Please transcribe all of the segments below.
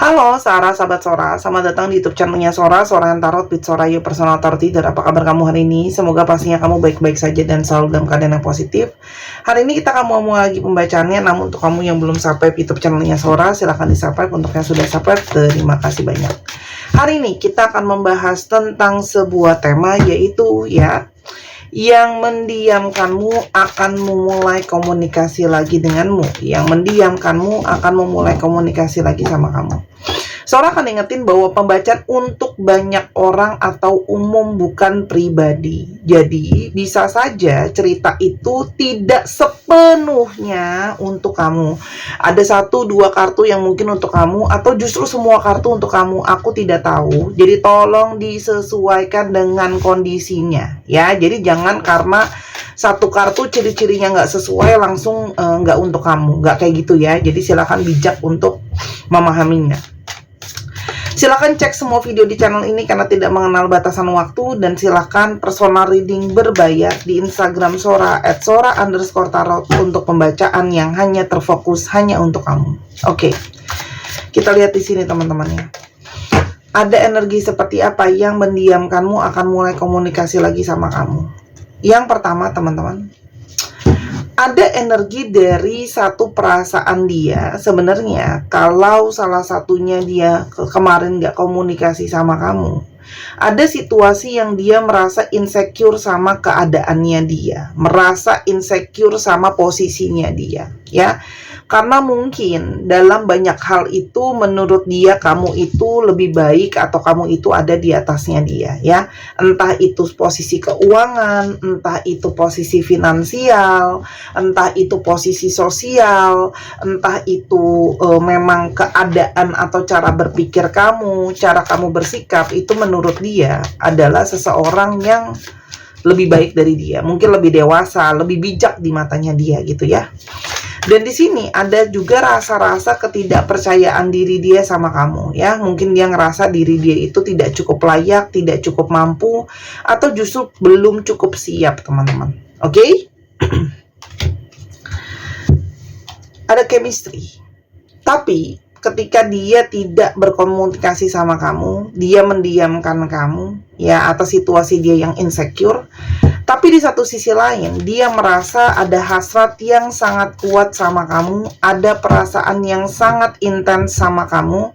Halo Sarah, sahabat Sora, selamat datang di YouTube channelnya Sora, Sora yang Tarot with Sora Your Personal Tarot Reader. Apa kabar kamu hari ini? Semoga pastinya kamu baik-baik saja dan selalu dalam keadaan yang positif. Hari ini kita akan mau lagi pembacaannya, namun untuk kamu yang belum subscribe YouTube channelnya Sora, silahkan di subscribe. Untuk yang sudah subscribe, terima kasih banyak. Hari ini kita akan membahas tentang sebuah tema, yaitu yang mendiamkanmu akan memulai komunikasi lagi denganmu. Yang mendiamkanmu akan memulai komunikasi lagi sama kamu. Sora akan ingetin bahwa pembacaan untuk banyak orang atau umum, bukan pribadi. Jadi bisa saja cerita itu tidak sepenuhnya untuk kamu. Ada 1-2 kartu yang mungkin untuk kamu, atau justru semua kartu untuk kamu. Aku tidak tahu. Jadi tolong disesuaikan dengan kondisinya ya. Jadi jangan karena satu kartu ciri-cirinya nggak sesuai langsung nggak untuk kamu. Nggak kayak gitu ya. Jadi silakan bijak untuk memahaminya. Silakan cek semua video di channel ini karena tidak mengenal batasan waktu, dan silakan personal reading berbayar di Instagram Sora @sora_tarot untuk pembacaan yang hanya terfokus hanya untuk kamu. Oke. Kita lihat di sini teman-teman ya. Ada energi seperti apa yang mendiamkanmu akan mulai komunikasi lagi sama kamu. Yang pertama teman-teman, ada energi dari satu perasaan dia. Sebenarnya kalau salah satunya dia kemarin gak komunikasi sama kamu, ada situasi yang dia merasa insecure sama keadaannya dia, merasa insecure sama posisinya dia ya. Karena mungkin dalam banyak hal itu menurut dia kamu itu lebih baik atau kamu itu ada di atasnya dia ya. Entah itu posisi keuangan, entah itu posisi finansial, entah itu posisi sosial, entah itu memang keadaan atau cara berpikir kamu, cara kamu bersikap itu menurut dia adalah seseorang yang lebih baik dari dia, mungkin lebih dewasa, lebih bijak di matanya dia gitu ya. Dan di sini ada juga rasa-rasa ketidakpercayaan diri dia sama kamu ya. Mungkin dia ngerasa diri dia itu tidak cukup layak, tidak cukup mampu, atau justru belum cukup siap teman-teman. Oke? Ada chemistry. Tapi ketika dia tidak berkomunikasi sama kamu, dia mendiamkan kamu ya atas situasi dia yang insecure. Tapi di satu sisi lain, dia merasa ada hasrat yang sangat kuat sama kamu, ada perasaan yang sangat intens sama kamu,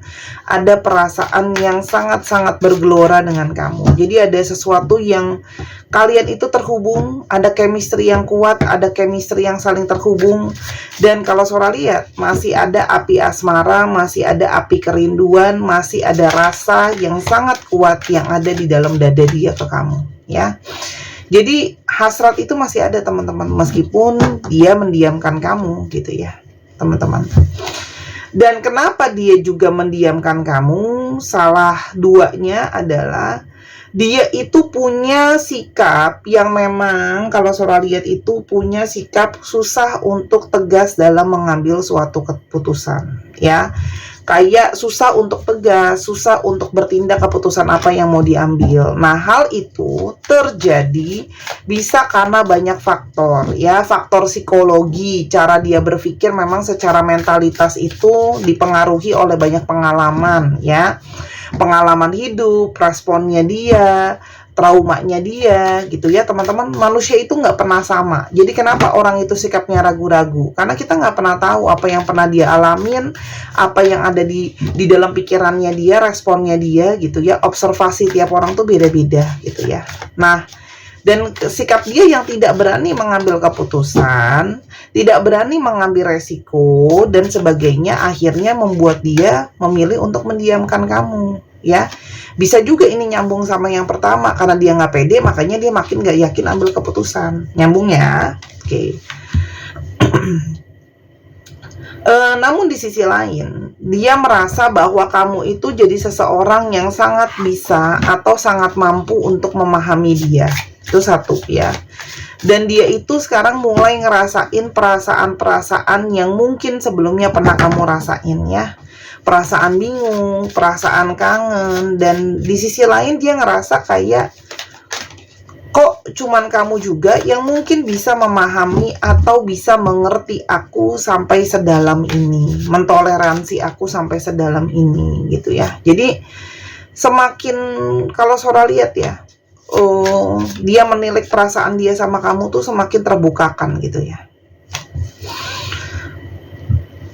ada perasaan yang sangat-sangat bergelora dengan kamu. Jadi ada sesuatu yang kalian itu terhubung, ada chemistry yang kuat, ada chemistry yang saling terhubung. Dan kalau Sora lihat, masih ada api asmara, masih ada api kerinduan, masih ada rasa yang sangat kuat yang ada di dalam dada dia ke kamu ya. Jadi hasrat itu masih ada teman-teman, meskipun dia mendiamkan kamu gitu ya teman-teman. Dan kenapa dia juga mendiamkan kamu? Salah duanya adalah dia itu punya sikap yang memang kalau Sora lihat itu punya sikap susah untuk tegas dalam mengambil suatu keputusan ya. Kayak susah untuk tegas, susah untuk bertindak keputusan apa yang mau diambil. Nah, hal itu terjadi bisa karena banyak faktor ya. Faktor psikologi, cara dia berpikir memang secara mentalitas itu dipengaruhi oleh banyak pengalaman ya. Pengalaman hidup, responnya dia, traumanya dia gitu ya teman-teman. Manusia itu nggak pernah sama. Jadi kenapa orang itu sikapnya ragu-ragu? Karena kita nggak pernah tahu apa yang pernah dia alamin, apa yang ada di dalam pikirannya dia, responnya dia gitu ya. Observasi tiap orang tuh beda-beda gitu ya. Nah, dan sikap dia yang tidak berani mengambil keputusan, tidak berani mengambil resiko dan sebagainya, akhirnya membuat dia memilih untuk mendiamkan kamu ya. Bisa juga ini nyambung sama yang pertama, karena dia nggak pede makanya dia makin nggak yakin ambil keputusan. Nyambung ya. Oke. Namun di sisi lain, dia merasa bahwa kamu itu jadi seseorang yang sangat bisa atau sangat mampu untuk memahami dia. Itu satu ya. Dan dia itu sekarang mulai ngerasain perasaan-perasaan yang mungkin sebelumnya pernah kamu rasain ya. Perasaan bingung, perasaan kangen, dan di sisi lain dia ngerasa kayak kok cuman kamu juga yang mungkin bisa memahami atau bisa mengerti aku sampai sedalam ini, mentoleransi aku sampai sedalam ini gitu ya. Jadi semakin, kalau Sora lihat ya, dia menilik perasaan dia sama kamu tuh semakin terbukakan gitu ya.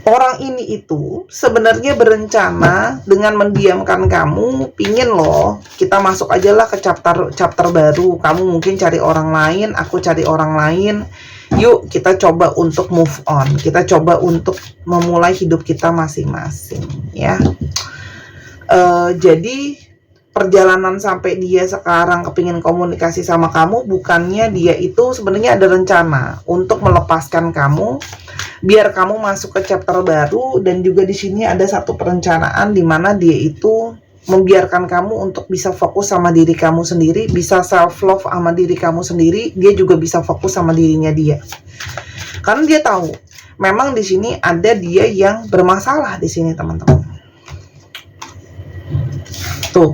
Orang ini itu sebenarnya berencana dengan mendiamkan kamu, pingin loh kita masuk aja lah ke chapter baru. Kamu mungkin cari orang lain, aku cari orang lain. Yuk kita coba untuk move on, kita coba untuk memulai hidup kita masing-masing ya. Jadi perjalanan sampai dia sekarang kepingin komunikasi sama kamu, bukannya dia itu sebenarnya ada rencana untuk melepaskan kamu biar kamu masuk ke chapter baru. Dan juga di sini ada satu perencanaan di mana dia itu membiarkan kamu untuk bisa fokus sama diri kamu sendiri, bisa self love sama diri kamu sendiri. Dia juga bisa fokus sama dirinya dia, karena dia tahu memang di sini ada dia yang bermasalah di sini, teman-teman. Tuh,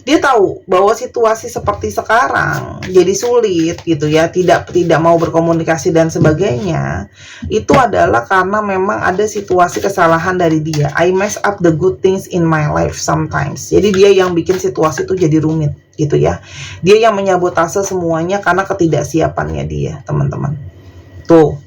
dia tahu bahwa situasi seperti sekarang jadi sulit gitu ya, tidak mau berkomunikasi dan sebagainya. Itu adalah karena memang ada situasi kesalahan dari dia. I mess up the good things in my life sometimes. Jadi dia yang bikin situasi itu jadi rumit gitu ya. Dia yang menyabotase semuanya karena ketidaksiapannya dia, teman-teman. Tuh.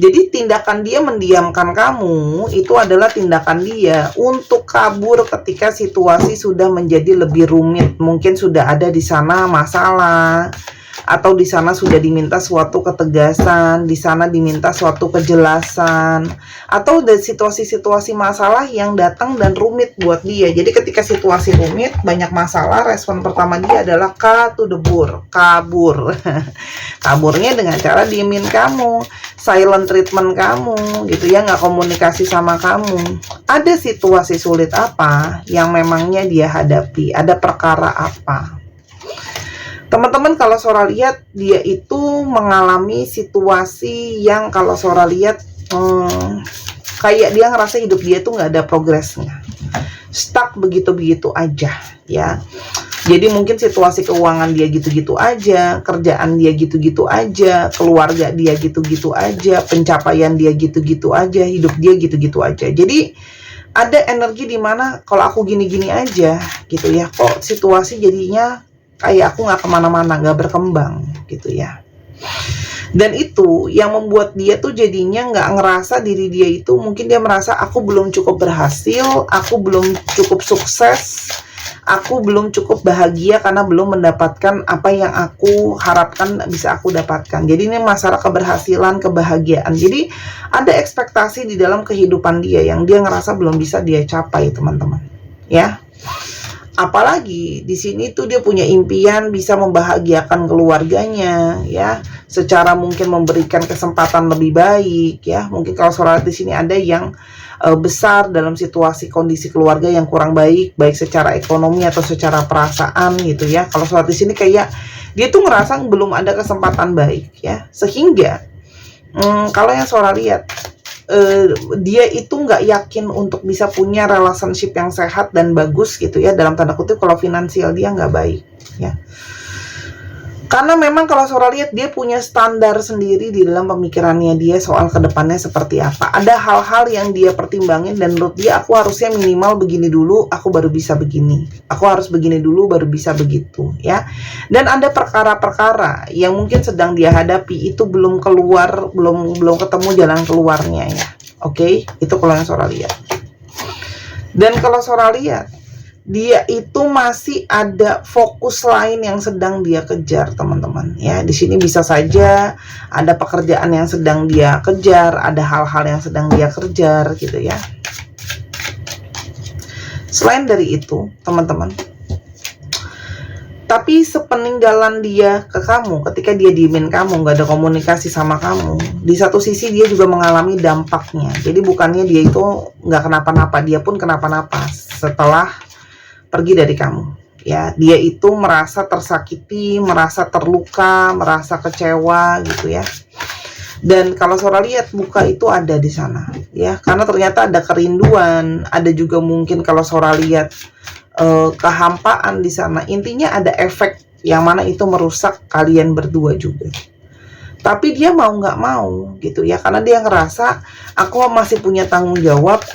Jadi tindakan dia mendiamkan kamu itu adalah tindakan dia untuk kabur ketika situasi sudah menjadi lebih rumit. Mungkin sudah ada di sana masalah, atau di sana sudah diminta suatu ketegasan, di sana diminta suatu kejelasan, atau dari situasi-situasi masalah yang datang dan rumit buat dia. Jadi ketika situasi rumit, banyak masalah, respon pertama dia adalah kabur. Kaburnya dengan cara diemin kamu, silent treatment kamu gitu ya, nggak komunikasi sama kamu. Ada situasi sulit apa yang memangnya dia hadapi, ada perkara apa. Teman-teman, kalau Sora lihat dia itu mengalami situasi yang kalau Sora lihat kayak dia ngerasa hidup dia tuh nggak ada progresnya, stuck begitu-begitu aja ya. Jadi mungkin situasi keuangan dia gitu-gitu aja, kerjaan dia gitu-gitu aja, keluarga dia gitu-gitu aja, pencapaian dia gitu-gitu aja, hidup dia gitu-gitu aja. Jadi ada energi di mana kalau aku gini-gini aja gitu ya, kok situasi jadinya kayak aku nggak kemana-mana, nggak berkembang gitu ya. Dan itu yang membuat dia tuh jadinya nggak ngerasa diri dia itu, mungkin dia merasa aku belum cukup berhasil, aku belum cukup sukses, aku belum cukup bahagia karena belum mendapatkan apa yang aku harapkan bisa aku dapatkan. Jadi ini masalah keberhasilan, kebahagiaan. Jadi ada ekspektasi di dalam kehidupan dia yang dia ngerasa belum bisa dia capai, teman-teman ya. Apalagi di sini tuh dia punya impian bisa membahagiakan keluarganya ya, secara mungkin memberikan kesempatan lebih baik ya. Mungkin kalau Sora di sini ada yang besar dalam situasi kondisi keluarga yang kurang baik, baik secara ekonomi atau secara perasaan gitu ya. Kalau Sora di sini kayak dia tuh ngerasa belum ada kesempatan baik ya, sehingga kalau yang Sora lihat dia itu nggak yakin untuk bisa punya relationship yang sehat dan bagus gitu ya, dalam tanda kutip kalau finansial dia nggak baik ya. Karena memang kalau Sora lihat dia punya standar sendiri di dalam pemikirannya dia soal kedepannya seperti apa. Ada hal-hal yang dia pertimbangin dan menurut dia, aku harusnya minimal begini dulu, aku baru bisa begini. Aku harus begini dulu, baru bisa begitu ya. Dan ada perkara-perkara yang mungkin sedang dia hadapi itu belum keluar, belum ketemu jalan keluarnya ya. Oke, itu kalau yang Sora lihat. Dan kalau Sora lihat, dia itu masih ada fokus lain yang sedang dia kejar, teman-teman ya. Di sini bisa saja ada pekerjaan yang sedang dia kejar, ada hal-hal yang sedang dia kejar gitu ya. Selain dari itu, teman-teman, tapi sepeninggalan dia ke kamu, ketika dia diemin kamu, nggak ada komunikasi sama kamu, di satu sisi dia juga mengalami dampaknya. Jadi bukannya dia itu nggak kenapa-napa, dia pun kenapa-napa setelah pergi dari kamu ya. Dia itu merasa tersakiti, merasa terluka, merasa kecewa gitu ya. Dan kalau Sora lihat buka itu ada di sana ya, karena ternyata ada kerinduan, ada juga mungkin kalau Sora lihat kehampaan di sana. Intinya ada efek yang mana itu merusak kalian berdua juga. Tapi dia mau nggak mau gitu ya, karena dia ngerasa aku masih punya tanggung jawab,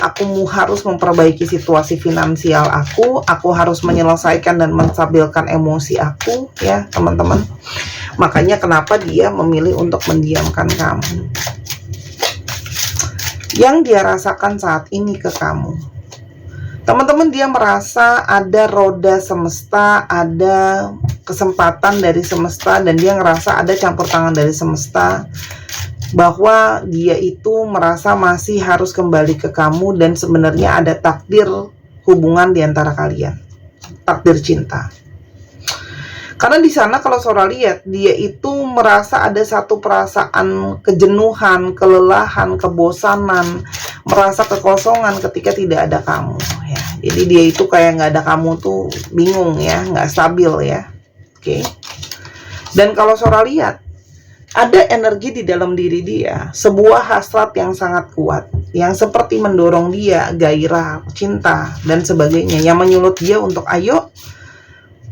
harus memperbaiki situasi finansial aku harus menyelesaikan dan menstabilkan emosi aku ya teman-teman. Makanya kenapa dia memilih untuk mendiamkan kamu. Yang dia rasakan saat ini ke kamu, teman-teman, dia merasa ada roda semesta, ada kesempatan dari semesta, dan dia ngerasa ada campur tangan dari semesta, bahwa dia itu merasa masih harus kembali ke kamu, dan sebenarnya ada takdir hubungan di antara kalian, takdir cinta. Karena di sana kalau Sora lihat, dia itu merasa ada satu perasaan kejenuhan, kelelahan, kebosanan, merasa kekosongan ketika tidak ada kamu ya. Jadi dia itu kayak nggak ada kamu tuh bingung ya, nggak stabil ya. Oke. Dan kalau Sora lihat, ada energi di dalam diri dia, sebuah hasrat yang sangat kuat, yang seperti mendorong dia, gairah, cinta, dan sebagainya, yang menyulut dia untuk ayo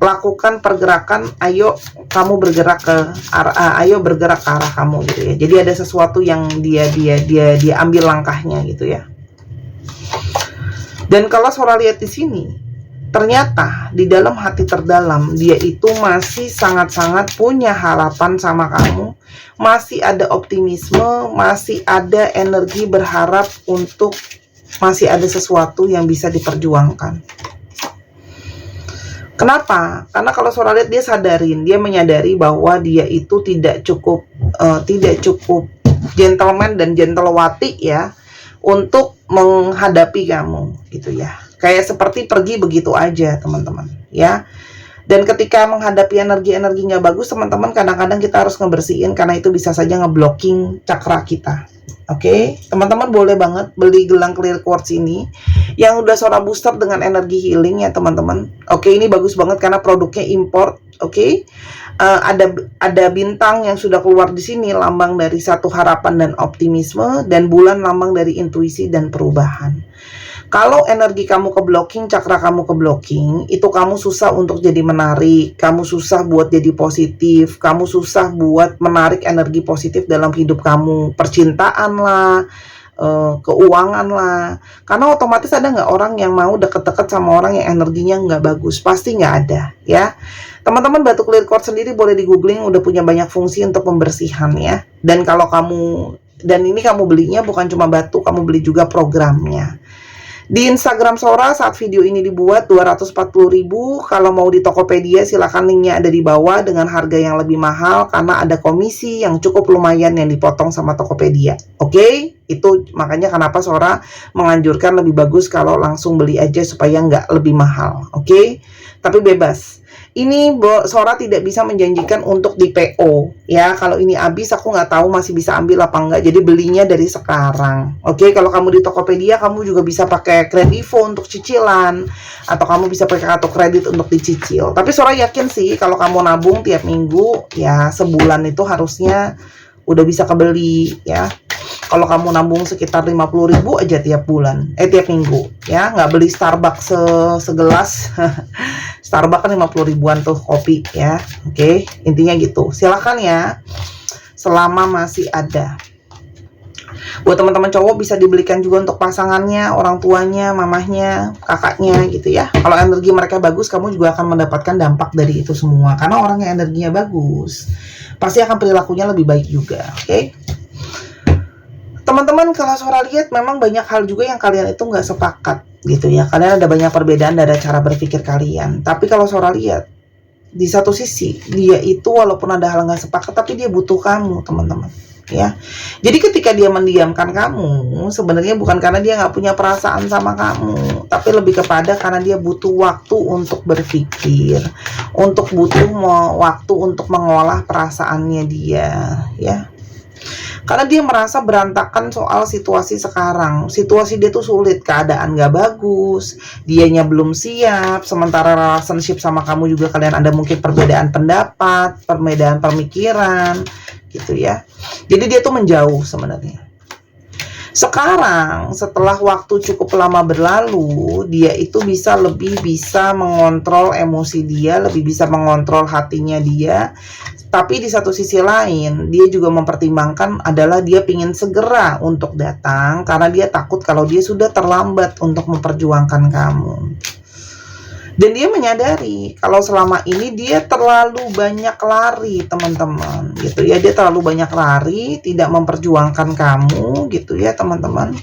lakukan pergerakan, ayo kamu bergerak ke arah, ayo bergerak ke arah kamu gitu ya. Jadi ada sesuatu yang dia ambil langkahnya gitu ya. Dan kalau Sora lihat di sini, ternyata di dalam hati terdalam dia itu masih sangat-sangat punya harapan sama kamu, masih ada optimisme, masih ada energi berharap untuk masih ada sesuatu yang bisa diperjuangkan. Kenapa? Karena kalau Sora lihat, dia menyadari bahwa dia itu tidak cukup gentleman dan gentlewati ya untuk menghadapi kamu gitu ya. Kayak seperti pergi begitu aja teman-teman ya. Dan ketika menghadapi energi-energi nggak bagus teman-teman, kadang-kadang kita harus ngebersihin, karena itu bisa saja ngeblocking cakra kita. Oke, teman-teman boleh banget beli gelang clear quartz ini yang udah Sora booster dengan energi healing ya teman-teman. Oke, ini bagus banget karena produknya import. Oke, ada bintang yang sudah keluar di sini, lambang dari satu harapan dan optimisme, dan bulan lambang dari intuisi dan perubahan. Kalau energi kamu ke blocking, cakra kamu ke blocking, itu kamu susah untuk jadi menarik, kamu susah buat jadi positif, kamu susah buat menarik energi positif dalam hidup kamu, percintaan lah, keuangan lah. Karena otomatis ada nggak orang yang mau deket-deket sama orang yang energinya nggak bagus? Pasti nggak ada ya. Teman-teman, batu clear quartz sendiri boleh di googling, udah punya banyak fungsi untuk pembersihan ya. Dan kalau ini kamu belinya bukan cuma batu, kamu beli juga programnya. Di Instagram Sora saat video ini dibuat 240.000. Kalau mau di Tokopedia silakan, linknya ada di bawah dengan harga yang lebih mahal karena ada komisi yang cukup lumayan yang dipotong sama Tokopedia. Oke, itu makanya kenapa Sora menganjurkan lebih bagus kalau langsung beli aja supaya nggak lebih mahal. Oke, tapi bebas. Ini Sora tidak bisa menjanjikan untuk di PO ya. Kalau ini habis aku nggak tahu masih bisa ambil apa enggak. Jadi belinya dari sekarang. Oke, kalau kamu di Tokopedia kamu juga bisa pakai Kredivo untuk cicilan, atau kamu bisa pakai kartu kredit untuk dicicil. Tapi Sora yakin sih kalau kamu nabung tiap minggu ya, sebulan itu harusnya udah bisa kebeli ya. Kalau kamu nabung sekitar 50.000 aja tiap bulan, tiap minggu ya, nggak beli Starbucks segelas. Starbucks kan 50.000-an tuh kopi ya. Oke, intinya gitu. Silakan ya, selama masih ada. Buat teman-teman cowok bisa dibelikan juga untuk pasangannya, orang tuanya, mamahnya, kakaknya gitu ya. Kalau energi mereka bagus, kamu juga akan mendapatkan dampak dari itu semua. Karena orang yang energinya bagus pasti akan perilakunya lebih baik juga. Oke. Teman-teman, kalau Sora lihat memang banyak hal juga yang kalian itu nggak sepakat gitu ya. Kalian ada banyak perbedaan dari cara berpikir kalian. Tapi kalau Sora lihat, di satu sisi dia itu walaupun ada hal nggak sepakat, tapi dia butuh kamu teman-teman ya. Jadi ketika dia mendiamkan kamu, sebenarnya bukan karena dia nggak punya perasaan sama kamu, tapi lebih kepada karena dia butuh waktu untuk berpikir, butuh waktu untuk mengolah perasaannya dia ya. Karena dia merasa berantakan soal situasi sekarang. Situasi dia tuh sulit, keadaan gak bagus, dianya belum siap, sementara relationship sama kamu juga kalian ada mungkin perbedaan pendapat, perbedaan pemikiran gitu ya. Jadi dia tuh menjauh sebenarnya. Sekarang setelah waktu cukup lama berlalu, dia itu lebih bisa mengontrol emosi dia, lebih bisa mengontrol hatinya dia. Tapi di satu sisi lain, dia juga mempertimbangkan adalah dia ingin segera untuk datang karena dia takut kalau dia sudah terlambat untuk memperjuangkan kamu. Dan dia menyadari kalau selama ini dia terlalu banyak lari, teman-teman, gitu ya. Dia terlalu banyak lari, tidak memperjuangkan kamu, gitu ya, teman-teman.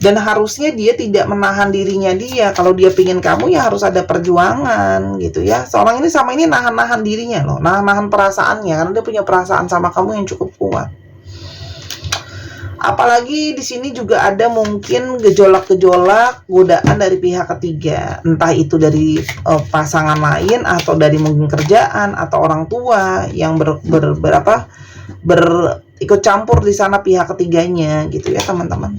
Dan harusnya dia tidak menahan dirinya dia. Kalau dia pingin kamu ya harus ada perjuangan, gitu ya. Seorang ini sama ini nahan-nahan dirinya loh, nahan-nahan perasaannya karena dia punya perasaan sama kamu yang cukup kuat. Apalagi di sini juga ada mungkin gejolak-gejolak godaan dari pihak ketiga, entah itu dari pasangan lain atau dari mungkin kerjaan atau orang tua yang ikut campur di sana pihak ketiganya, gitu ya, teman-teman.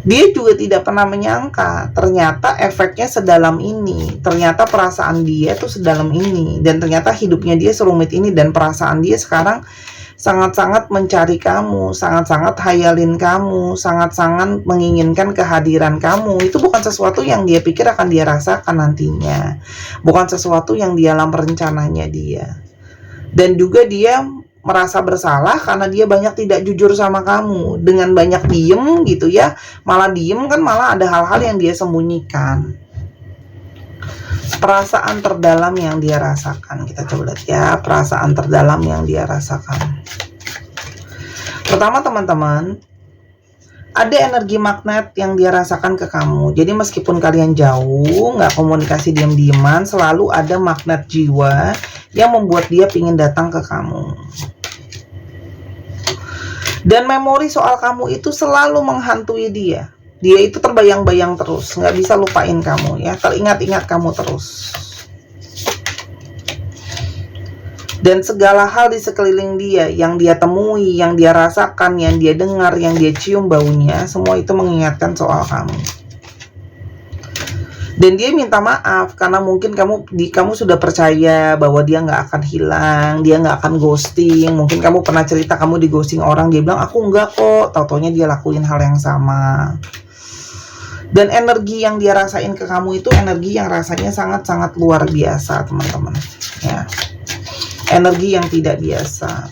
Dia juga tidak pernah menyangka ternyata efeknya sedalam ini, ternyata perasaan dia tuh sedalam ini, dan ternyata hidupnya dia serumit ini, dan perasaan dia sekarang sangat-sangat mencari kamu, sangat-sangat hayalin kamu, sangat-sangat menginginkan kehadiran kamu. Itu bukan sesuatu yang dia pikir akan dia rasakan nantinya, bukan sesuatu yang di dalam rencananya dia. Dan juga dia merasa bersalah karena dia banyak tidak jujur sama kamu, dengan banyak diem, gitu ya. Malah diem kan, malah ada hal-hal yang dia sembunyikan. Perasaan terdalam yang dia rasakan, kita coba lihat ya, perasaan terdalam yang dia rasakan. Pertama, teman-teman, ada energi magnet yang dia rasakan ke kamu. Jadi meskipun kalian jauh, nggak komunikasi diam-diaman, selalu ada magnet jiwa yang membuat dia pingin datang ke kamu. Dan memori soal kamu itu selalu menghantui dia. Dia itu terbayang-bayang terus, nggak bisa lupain kamu ya, teringat-ingat kamu terus. Dan segala hal di sekeliling dia, yang dia temui, yang dia rasakan, yang dia dengar, yang dia cium baunya, semua itu mengingatkan soal kamu. Dan dia minta maaf karena mungkin kamu sudah percaya bahwa dia nggak akan hilang, dia nggak akan ghosting. Mungkin kamu pernah cerita kamu di ghosting orang, dia bilang aku enggak kok, tau-taunya dia lakuin hal yang sama. Dan energi yang dia rasain ke kamu itu energi yang rasanya sangat-sangat luar biasa, teman-teman ya. Energi yang tidak biasa.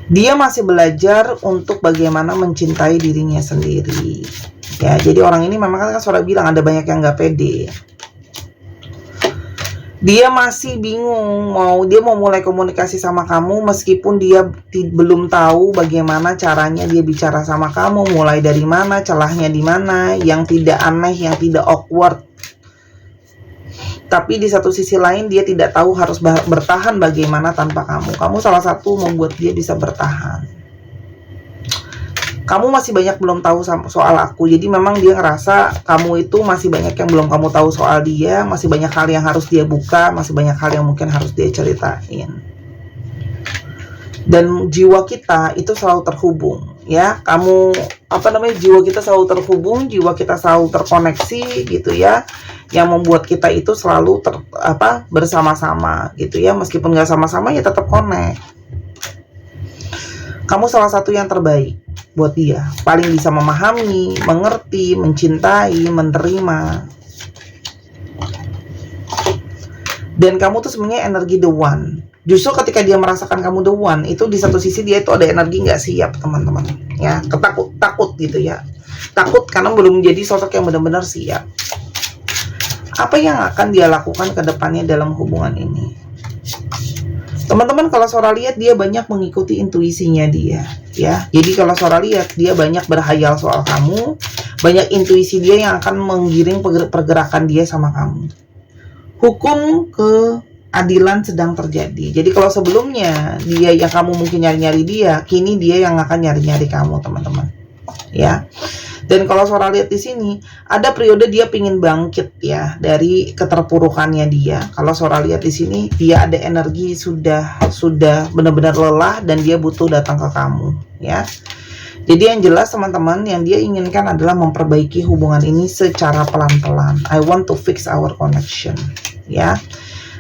Dia masih belajar untuk bagaimana mencintai dirinya sendiri ya. Jadi orang ini memang kan suara bilang ada banyak yang nggak pede. Dia masih bingung dia mau mulai komunikasi sama kamu meskipun dia belum tahu bagaimana caranya dia bicara sama kamu, mulai dari mana, celahnya di mana, yang tidak aneh, yang tidak awkward. Tapi di satu sisi lain dia tidak tahu harus bertahan bagaimana tanpa kamu. Kamu salah satu membuat dia bisa bertahan. Kamu masih banyak belum tahu soal aku. Jadi memang dia ngerasa kamu itu masih banyak yang belum kamu tahu soal dia. Masih banyak hal yang harus dia buka. Masih banyak hal yang mungkin harus dia ceritain. Dan jiwa kita itu selalu terhubung ya. Jiwa kita selalu terhubung, jiwa kita selalu terkoneksi, gitu ya. Yang membuat kita itu selalu bersama-sama, gitu ya. Meskipun nggak sama-sama ya tetap connect. Kamu salah satu yang terbaik buat dia, paling bisa memahami, mengerti, mencintai, menerima. Dan kamu tuh sebenarnya energi the one. Justru ketika dia merasakan kamu the one, itu di satu sisi dia itu ada energi nggak siap, teman-teman ya. Takut gitu ya. Takut karena belum menjadi sosok yang benar-benar siap. Apa yang akan dia lakukan ke depannya dalam hubungan ini? Teman-teman, kalau Sora lihat dia banyak mengikuti intuisinya dia ya. Jadi kalau Sora lihat dia banyak berhayal soal kamu, banyak intuisi dia yang akan menggiring pergerakan dia sama kamu. Hukum keadilan sedang terjadi. Jadi kalau sebelumnya dia yang kamu mungkin nyari-nyari dia, kini dia yang akan nyari-nyari kamu, teman-teman ya. Dan kalau Sora lihat di sini ada periode dia pingin bangkit ya dari keterpurukannya dia. Kalau Sora lihat di sini dia ada energi sudah benar-benar lelah dan dia butuh datang ke kamu ya. Jadi yang jelas, teman-teman, yang dia inginkan adalah memperbaiki hubungan ini secara pelan-pelan. I want to fix our connection ya.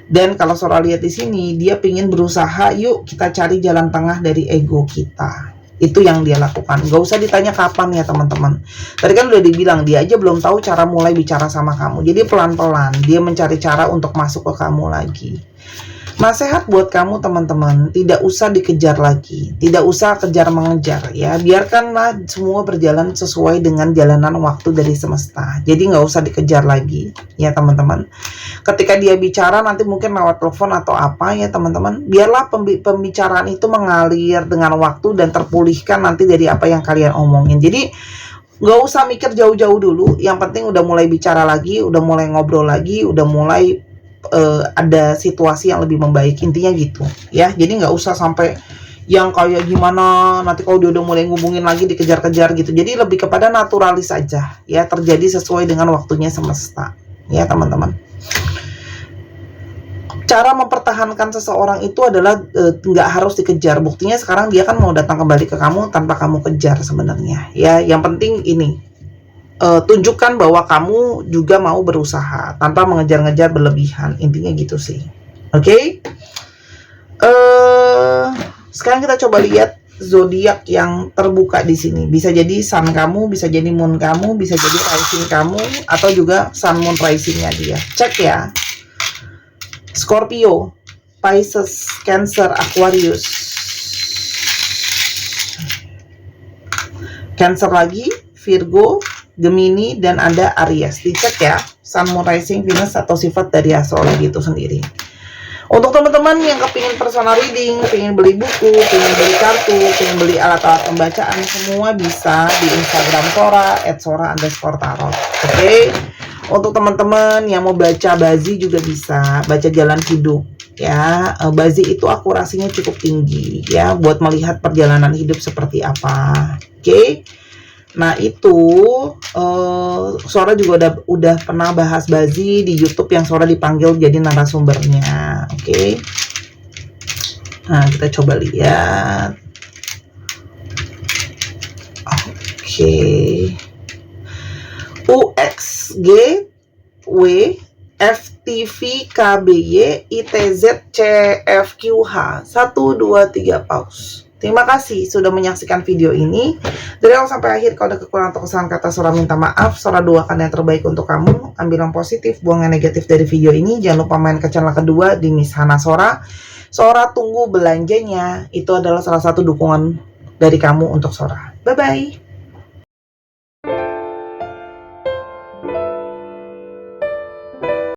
Dan kalau Sora lihat di sini dia pingin berusaha, yuk kita cari jalan tengah dari ego kita Itu yang dia lakukan. Gak usah ditanya kapan ya teman-teman. Tadi kan udah dibilang, dia aja belum tahu cara mulai bicara sama kamu. Jadi pelan-pelan dia mencari cara untuk masuk ke kamu lagi. Nasihat buat kamu teman-teman, tidak usah dikejar lagi, tidak usah kejar mengejar ya, biarkanlah semua berjalan sesuai dengan jalanan waktu dari semesta. Jadi nggak usah dikejar lagi ya teman-teman. Ketika dia bicara nanti mungkin lewat telepon atau apa ya teman-teman, biarlah pembicaraan itu mengalir dengan waktu dan terpulihkan nanti dari apa yang kalian omongin. Jadi nggak usah mikir jauh-jauh dulu, yang penting udah mulai bicara lagi, udah mulai ngobrol lagi, udah mulai ada situasi yang lebih membaik, intinya gitu ya. Jadi nggak usah sampai yang kayak gimana nanti kalau dia udah mulai ngubungin lagi dikejar-kejar gitu. Jadi lebih kepada naturalis aja ya, terjadi sesuai dengan waktunya semesta ya teman-teman. Cara mempertahankan seseorang itu adalah nggak harus dikejar. Buktinya sekarang dia kan mau datang kembali ke kamu tanpa kamu kejar sebenarnya ya. Yang penting ini, tunjukkan bahwa kamu juga mau berusaha tanpa mengejar-ngejar berlebihan, intinya gitu sih. Oke? Sekarang kita coba lihat zodiak yang terbuka di sini. Bisa jadi sun kamu, bisa jadi moon kamu, bisa jadi rising kamu, atau juga sun moon risingnya dia. Cek ya. Scorpio, Pisces, Cancer, Aquarius. Cancer lagi, Virgo, Gemini, dan ada Aries. Dicek ya, Sun, Moon, Rising, Venus, atau sifat dari astrologi itu sendiri. Untuk teman-teman yang kepingin personal reading, kepingin beli buku, kepingin beli kartu, kepingin beli alat-alat pembacaan, semua bisa di Instagram Sora, @sora_tarot. Oke. Untuk teman-teman yang mau baca bazi juga bisa, baca jalan hidup ya. Bazi itu akurasinya cukup tinggi ya, buat melihat perjalanan hidup seperti apa. Oke. Nah itu Sora juga udah pernah bahas bazi di YouTube yang Sora dipanggil jadi narasumbernya. Oke. Nah kita coba lihat. Oke. UXG W FTV KBY ITZ CFQH 1 2 3 pause. Terima kasih sudah menyaksikan video ini. Dari awal sampai akhir, kalau ada kekurangan atau kesalahan kata, Sora minta maaf. Sora doakan yang terbaik untuk kamu. Ambil yang positif, buang yang negatif dari video ini. Jangan lupa main ke channel kedua di Miss Hana Sora. Sora tunggu belanjanya. Itu adalah salah satu dukungan dari kamu untuk Sora. Bye-bye.